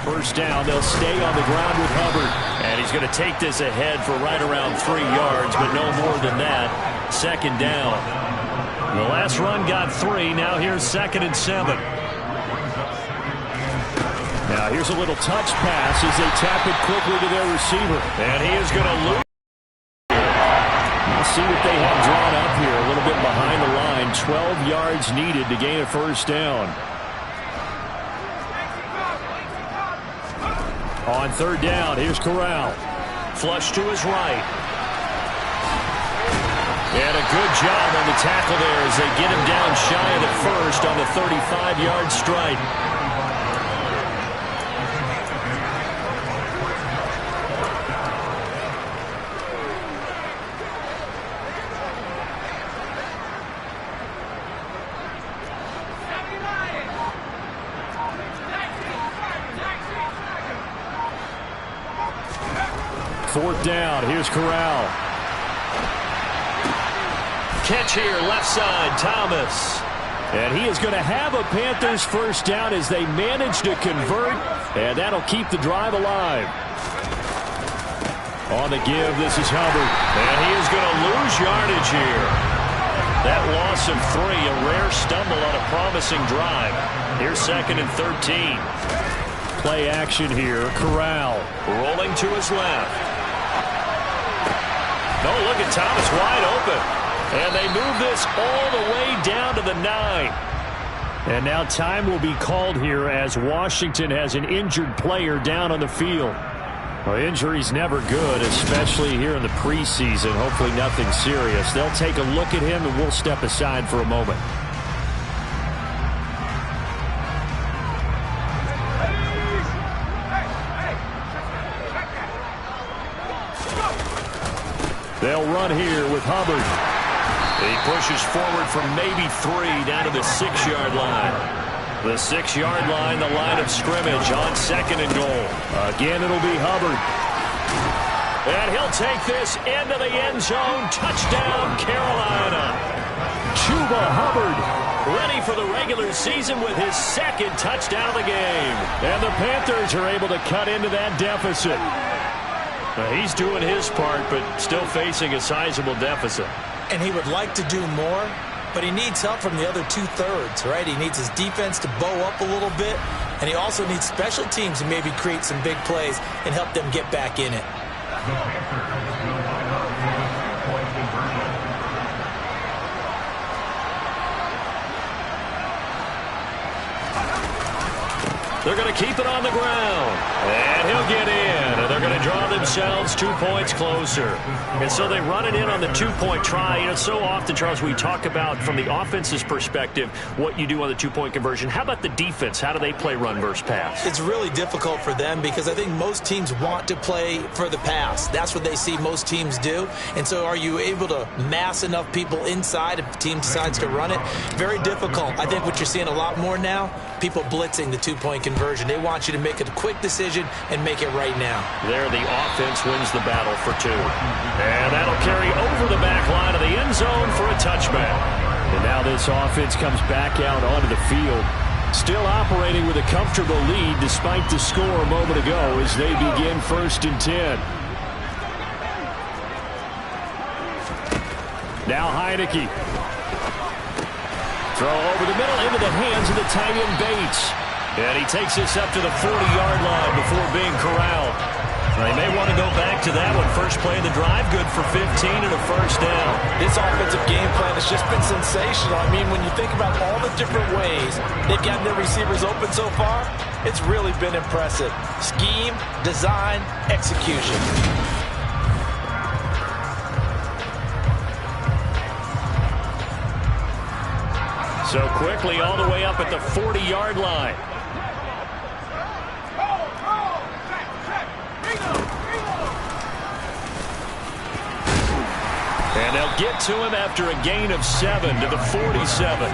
First down. They'll stay on the ground with Hubbard. And he's going to take this ahead for right around 3 yards, but no more than that. Second down. The last run got 3. Now here's 2nd and 7. Now here's a little touch pass as they tap it quickly to their receiver. And he is going to lose. We'll see what they have drawn up here. A little bit behind the line. 12 yards needed to gain a first down. On third down, here's Corral. Flush to his right. And a good job on the tackle there as they get him down shy of the first on the 35-yard strike. Fourth down. Here's Corral. Catch here, left side, Thomas. And he is going to have a Panthers first down as they manage to convert, and that'll keep the drive alive. On the give, this is Hubbard. And he is going to lose yardage here. That loss of 3, a rare stumble on a promising drive. Here's 2nd and 13. Play action here. Corral rolling to his left. Oh, look at Thomas wide open. And they move this all the way down to the 9. And now time will be called here as Washington has an injured player down on the field. Well, injury's never good, especially here in the preseason. Hopefully nothing serious. They'll take a look at him, and we'll step aside for a moment. They'll run here with Hubbard. He pushes forward from maybe 3 down to the 6-yard line. The 6-yard line, the line of scrimmage on 2nd and goal. Again, it'll be Hubbard. And he'll take this into the end zone. Touchdown, Carolina. Chuba Hubbard ready for the regular season with his 2nd touchdown of the game. And the Panthers are able to cut into that deficit. He's doing his part, but still facing a sizable deficit. And he would like to do more, but he needs help from the other 2/3, right? He needs his defense to bow up a little bit, and he also needs special teams to maybe create some big plays and help them get back in it. They're going to keep it on the ground. And he'll get in. And they're going to draw themselves 2 points closer. And so they run it in on the 2-point try. You know, so often, Charles, we talk about from the offense's perspective what you do on the 2-point conversion. How about the defense? How do they play run versus pass? It's really difficult for them because I think most teams want to play for the pass. That's what they see most teams do. And so are you able to mass enough people inside if the team decides to run it? Very difficult. I think what you're seeing a lot more now, people blitzing the 2-point conversion. They want you to make a quick decision and make it right now. There, the offense wins the battle for 2. And that'll carry over the back line of the end zone for a touchback. And now this offense comes back out onto the field. Still operating with a comfortable lead despite the score a moment ago as they begin 1st and 10. Now Heineke. Throw over the middle into the hands of the tight end Bates. And he takes this up to the 40-yard line before being corralled. They may want to go back to that one. First play of the drive, good for 15 and a 1st down. This offensive game plan has just been sensational. I mean, when you think about all the different ways they've gotten their receivers open so far, it's really been impressive. Scheme, design, execution. So quickly all the way up at the 40-yard line. And they'll get to him after a gain of 7 to the 47.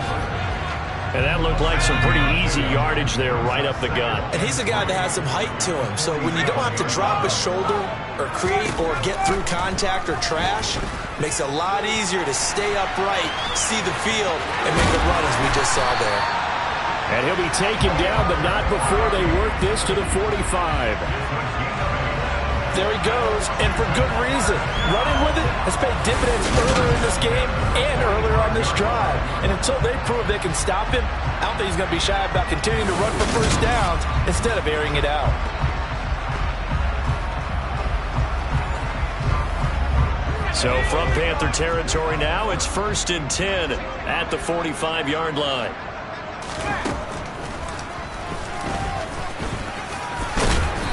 And that looked like some pretty easy yardage there right up the gut. And he's a guy that has some height to him. So when you don't have to drop his shoulder or create or get through contact or trash, it makes it a lot easier to stay upright, see the field, and make a run as we just saw there. And he'll be taken down, but not before they work this to the 45. There he goes, and for good reason. Running with it has paid dividends earlier in this game and earlier on this drive. And until they prove they can stop him, I don't think he's going to be shy about continuing to run for 1st downs instead of airing it out. So from Panther territory now, it's 1st and 10 at the 45-yard line.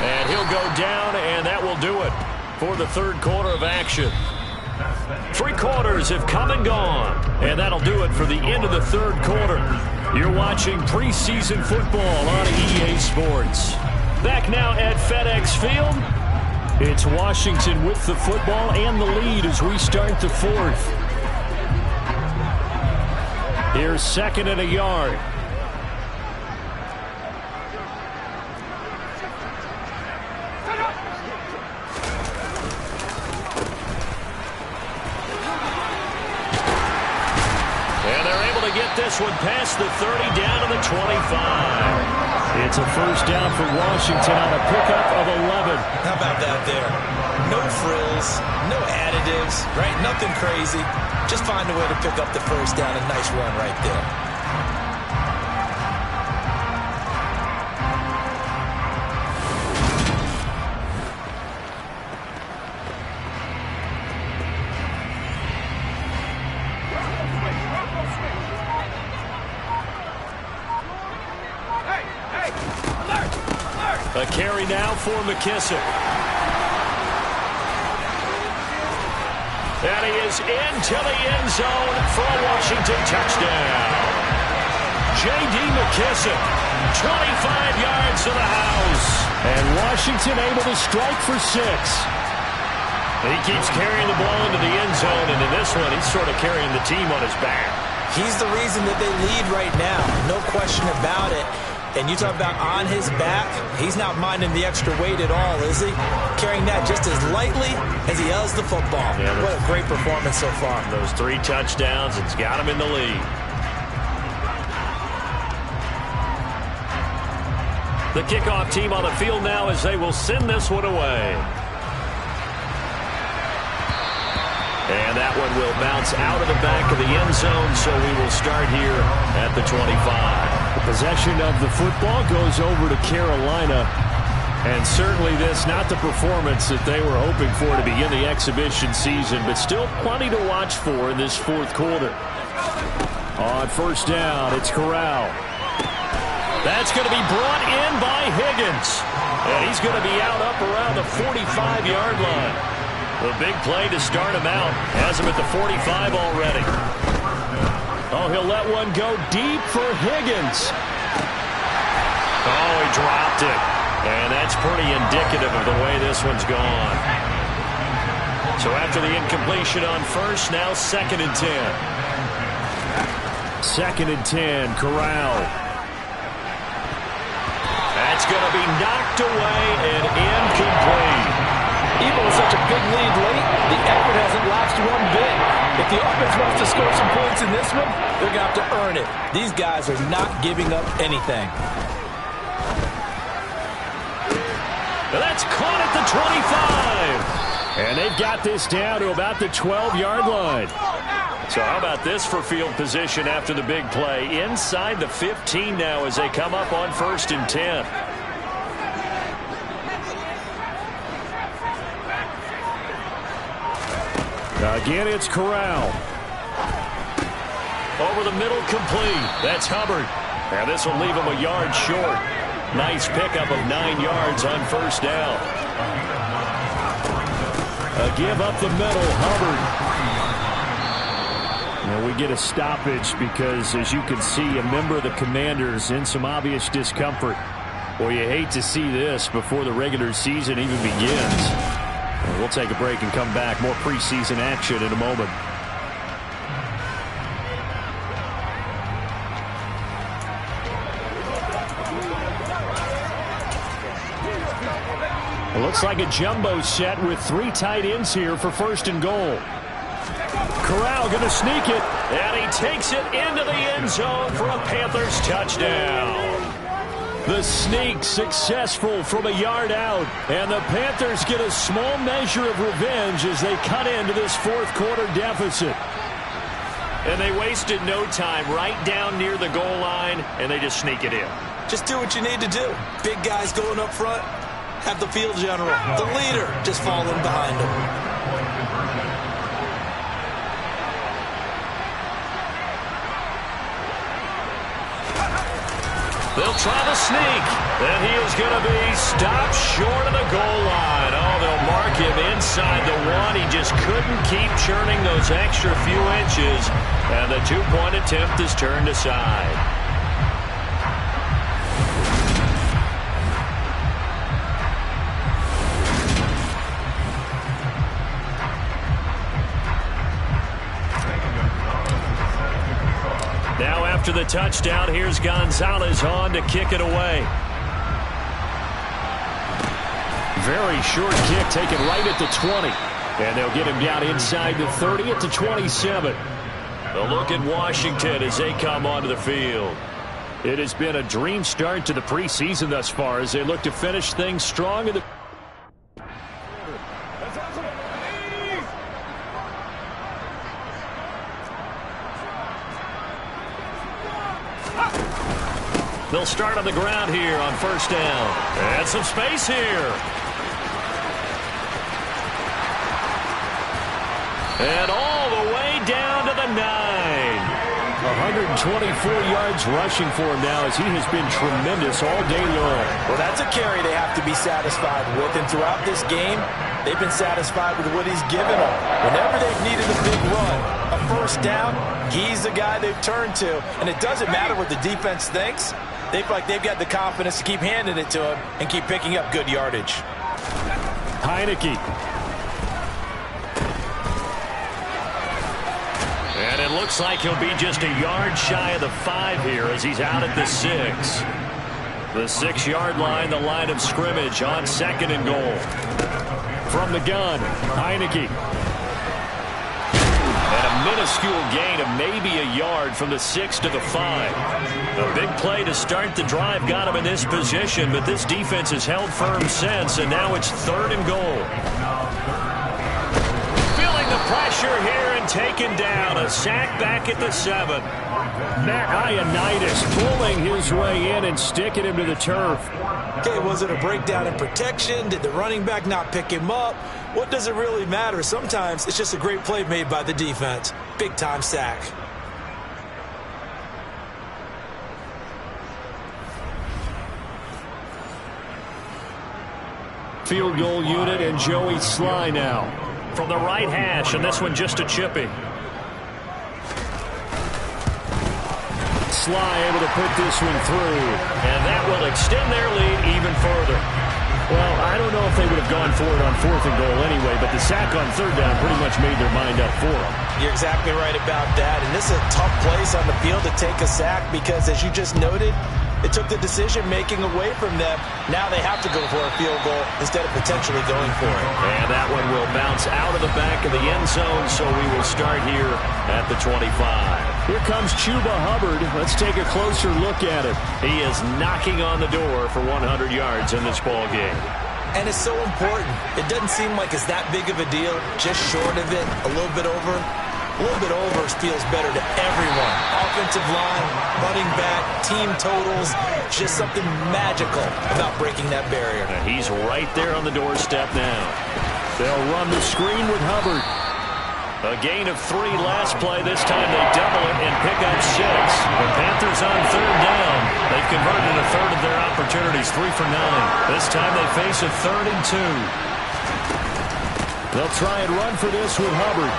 And he'll go down, and that will do it for the 3rd quarter of action. 3 quarters have come and gone, and that'll do it for the end of the 3rd quarter. You're watching preseason football on EA Sports. Back now at FedEx Field. It's Washington with the football and the lead as we start the 4th. Here's 2nd and a yard. Get this one past the 30 down to the 25. It's a 1st down for Washington on a pickup of 11. How about that there? No frills, no additives, right? Nothing crazy. Just find a way to pick up the 1st down. A nice run right there. carry now for McKissick. And he is into the end zone for a Washington touchdown. J.D. McKissick, 25 yards to the house. And Washington able to strike for 6. He keeps carrying the ball into the end zone, and in this one, he's sort of carrying the team on his back. He's the reason that they lead right now, no question about it. And you talk about on his back, he's not minding the extra weight at all, is he? Carrying that just as lightly as he does the football. Yeah, what a great performance so far. Those 3 touchdowns, it's got him in the lead. The kickoff team on the field now as they will send this one away. And that one will bounce out of the back of the end zone, so we will start here at the 25. The possession of the football goes over to Carolina. And certainly this, not the performance that they were hoping for to begin the exhibition season, but still plenty to watch for in this fourth quarter. On first down, it's Corral. That's going to be brought in by Higgins. And he's going to be out up around the 45-yard line. The big play to start him out. Has him at the 45 already. Oh, he'll let one go deep for Higgins. Oh, he dropped it. And that's pretty indicative of the way this one's gone. So after the incompletion on first, now 2nd and 10. 2nd and 10, Corral. That's going to be knocked away and incomplete. Even with such a big lead late, the effort hasn't lapsed one bit. If the offense wants to score some points in this one, they're going to have to earn it. These guys are not giving up anything. That's caught at the 25. And they've got this down to about the 12-yard line. So how about this for field position after the big play? Inside the 15 now as they come up on 1st and 10. Again, it's Corral. Over the middle, complete. That's Hubbard. And this will leave him a yard short. Nice pickup of 9 yards on first down. A give up the middle, Hubbard. And we get a stoppage because, as you can see, a member of the Commanders in some obvious discomfort. Well, you hate to see this before the regular season even begins. We'll take a break and come back. More preseason action in a moment. It looks like a jumbo set with 3 tight ends here for 1st and goal. Corral going to sneak it, and he takes it into the end zone for a Panthers touchdown. The sneak successful from a yard out, and the Panthers get a small measure of revenge as they cut into this fourth quarter deficit. And they wasted no time right down near the goal line, and they just sneak it in. Just do what you need to do. Big guys going up front, have the field general, the leader, just falling behind him. They'll try the sneak, and he is going to be stopped short of the goal line. Oh, they'll mark him inside the 1. He just couldn't keep churning those extra few inches, and the 2-point attempt is turned aside. Now after the touchdown, here's Gonzalez on to kick it away. Very short kick taken right at the 20. And they'll get him down inside the 30 at the 27. A look at Washington as they come onto the field. It has been a dream start to the preseason thus far as they look to finish things strong in the... They'll start on the ground here on first down. And some space here. And all the way down to the 9. 124 yards rushing for him now as he has been tremendous all day long. Well, that's a carry they have to be satisfied with. And throughout this game, they've been satisfied with what he's given them. Whenever they've needed a big run, a first down, he's the guy they've turned to. And it doesn't matter what the defense thinks. They feel like they've got the confidence to keep handing it to him and keep picking up good yardage. Heineke. And it looks like he'll be just a yard shy of the 5 here as he's out at the 6. The 6-yard line, the line of scrimmage on 2nd and goal. From the gun, Heineke. And a minuscule gain of maybe a yard from the 6 to the 5. A big play to start the drive got him in this position, but this defense has held firm since, and now it's 3rd and goal. Feeling the pressure here and taken down. A sack back at the 7. Matt Ioannidis pulling his way in and sticking him to the turf. Okay, was it a breakdown in protection? Did the running back not pick him up? What does it really matter? Sometimes it's just a great play made by the defense. Big-time sack. Field goal unit and Joey Sly now. From the right hash, and this one just a chipping. Sly able to put this one through. And that will extend their lead even further. Well, I don't know if they would have gone for it on 4th and goal anyway, but the sack on 3rd down pretty much made their mind up for them. You're exactly right about that. And this is a tough place on the field to take a sack because, as you just noted, it took the decision-making away from them. Now they have to go for a field goal instead of potentially going for it. And that one will bounce out of the back of the end zone, so we will start here at the 25. Here comes Chuba Hubbard. Let's take a closer look at it. He is knocking on the door for 100 yards in this ball game. And it's so important. It doesn't seem like it's that big of a deal. Just short of it, a little bit over. A little bit over feels better to everyone. Offensive line, running back, team totals, just something magical about breaking that barrier. And he's right there on the doorstep now. They'll run the screen with Hubbard. A gain of 3 last play. This time they double it and pick up 6. The Panthers on 3rd down. They've converted a third of their opportunities, 3 for 9. This time they face a 3rd and 2. They'll try and run for this with Hubbard.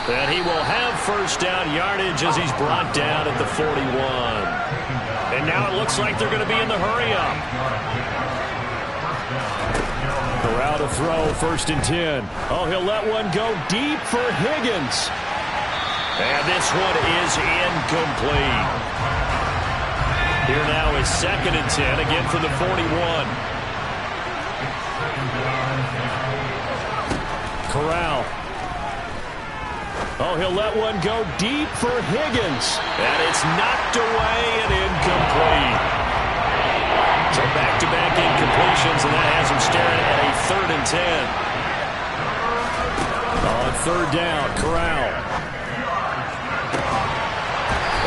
And he will have first down yardage as he's brought down at the 41. And now it looks like they're going to be in the hurry-up. Corral to throw, 1st and 10. Oh, he'll let one go deep for Higgins. And this one is incomplete. Here now is 2nd and 10, again from the 41. Corral. Oh, he'll let one go deep for Higgins. And it's knocked away and incomplete. So back-to-back incompletions, and that has him staring at a 3rd and 10. On 3rd down, Corral.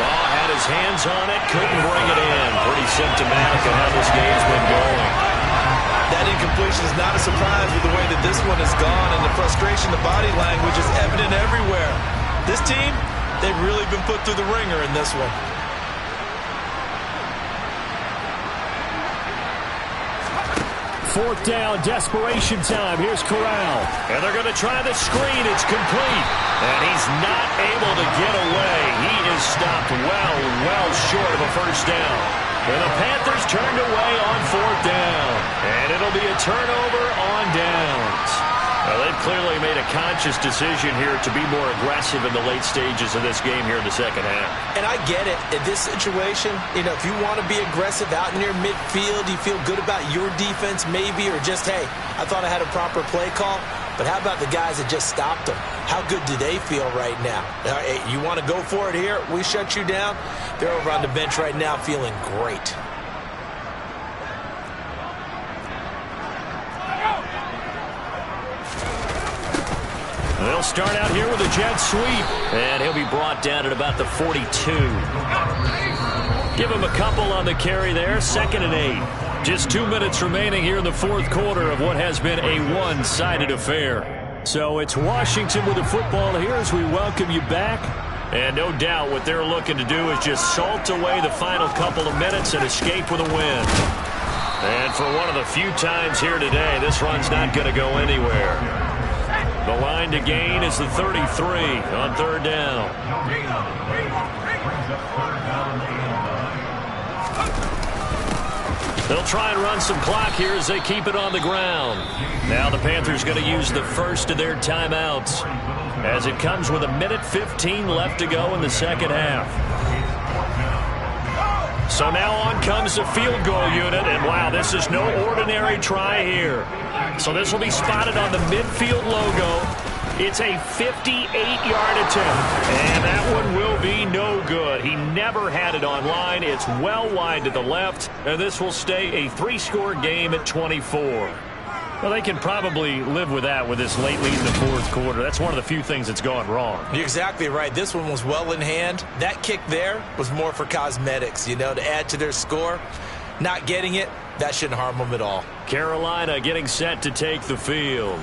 Oh, had his hands on it, couldn't bring it in. Pretty symptomatic of how this game's been going. That incompletion is not a surprise with the way that this one has gone, and the frustration, the body language is evident everywhere. This team, they've really been put through the ringer in this one. 4th down, desperation time. Here's Corral. And they're going to try the screen. It's complete. And he's not able to get away. He is stopped well short of a first down. And the Panthers turned away on 4th down. And it'll be a turnover on downs. Well, they've clearly made a conscious decision here to be more aggressive in the late stages of this game here in the second half. And I get it. In this situation, you know, if you want to be aggressive out near midfield, you feel good about your defense maybe, or just, hey, I thought I had a proper play call. But how about the guys that just stopped them? How good do they feel right now? You want to go for it here? We shut you down. They're over on the bench right now feeling great. They'll start out here with a jet sweep. And he'll be brought down at about the 42. Give him a couple on the carry there. 2nd and 8. Just 2 minutes remaining here in the 4th quarter of what has been a one-sided affair. So it's Washington with the football here as we welcome you back. And no doubt what they're looking to do is just salt away the final couple of minutes and escape with a win. And for one of the few times here today, this run's not going to go anywhere. The line to gain is the 33 on third down. They'll try and run some clock here as they keep it on the ground. Now the Panthers going to use the first of their timeouts as it comes with 1:15 left to go in the second half. So now on comes the field goal unit, and wow, this is no ordinary try here. So this will be spotted on the midfield logo. It's a 58-yard attempt, and that one will be no good. He never had it on line. It's well wide to the left, and this will stay a 3-score game at 24. Well, they can probably live with that with this late lead in the fourth quarter. That's one of the few things that's gone wrong. You're exactly right. This one was well in hand. That kick there was more for cosmetics, you know, to add to their score. Not getting it, that shouldn't harm them at all. Carolina getting set to take the field.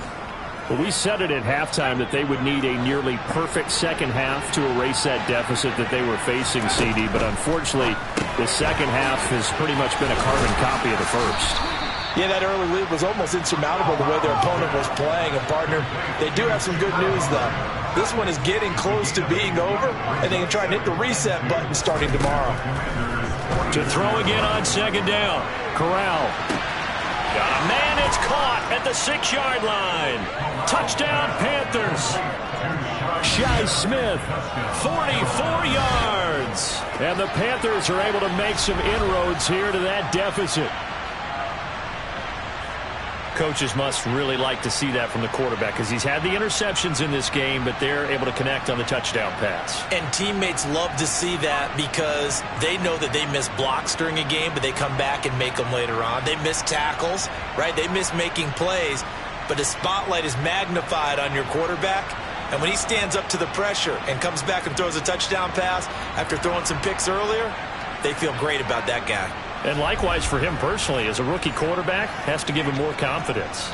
Well, we said it at halftime that they would need a nearly perfect second half to erase that deficit that they were facing, CD. But unfortunately, the second half has pretty much been a carbon copy of the first. Yeah, that early lead was almost insurmountable the way their opponent was playing. And, partner, they do have some good news, though. This one is getting close to being over, and they can try and hit the reset button starting tomorrow. To throw again on second down. Corral. Got a man, it's caught at the 6-yard line. Touchdown, Panthers. Shi Smith, 44 yards. And the Panthers are able to make some inroads here to that deficit. Coaches must really like to see that from the quarterback because he's had the interceptions in this game, but they're able to connect on the touchdown pass. And teammates love to see that because they know that they miss blocks during a game, but they come back and make them later on. They miss tackles, right? They miss making plays, but the spotlight is magnified on your quarterback. And when he stands up to the pressure and comes back and throws a touchdown pass after throwing some picks earlier, they feel great about that guy. And likewise for him personally, as a rookie quarterback, has to give him more confidence.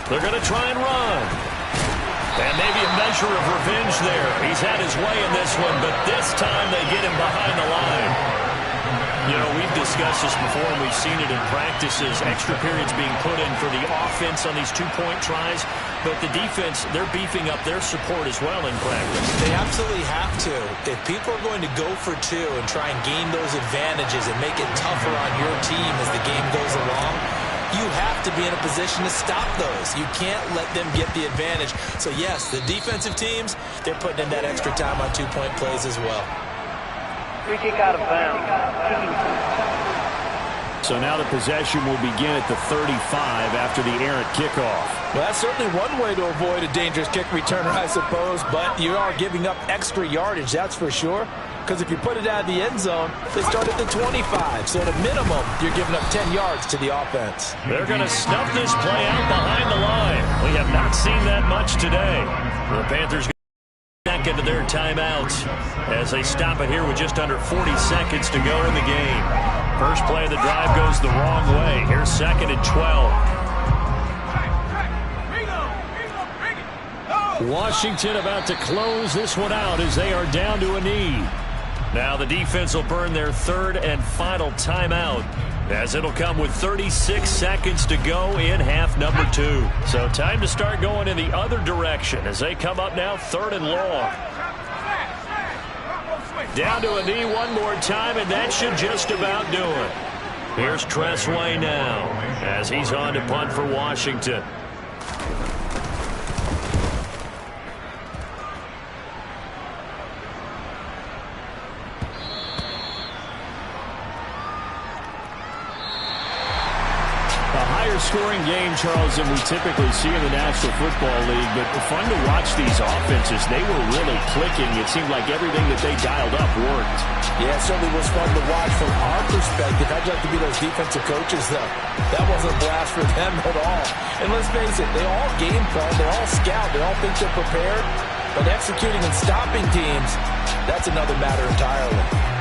They're going to try and run. And maybe a measure of revenge there. He's had his way in this one, but this time they get him behind the line. You know, we've discussed this before, and we've seen it in practices. Extra periods being put in for the offense on these two-point tries. But the defense, they're beefing up their support as well in practice. They absolutely have to. If people are going to go for two and try and gain those advantages and make it tougher on your team as the game goes along, you have to be in a position to stop those. You can't let them get the advantage. So, yes, the defensive teams, they're putting in that extra time on two-point plays as well. Free kick out of bounds. So now the possession will begin at the 35 after the errant kickoff. Well, that's certainly one way to avoid a dangerous kick returner, I suppose, but you are giving up extra yardage, that's for sure. Because if you put it out of the end zone, they start at the 25. So at a minimum, you're giving up 10 yards to the offense. They're going to snuff this play out behind the line. We have not seen that much today. The Panthers back into their timeouts as they stop it here with just under 40 seconds to go in the game. First play of the drive goes the wrong way. Here's 2nd and 12. Washington about to close this one out as they are down to a knee. Now the defense will burn their 3rd and final timeout as it'll come with 36 seconds to go in half number 2. So time to start going in the other direction as they come up now 3rd and long. Down to a knee one more time, and that should just about do it. Here's Tressway now as he's on to punt for Washington. A higher scoring game, Charles, than we typically see in the National Football League, but fun to watch these offenses. They were really clicking. It seemed like everything that they dialed up worked. Yeah, it certainly was fun to watch from our perspective. I'd like to be those defensive coaches, though. That wasn't a blast for them at all. And let's face it, they all game plan, they all scout, they all think they're prepared, but executing and stopping teams, that's another matter entirely.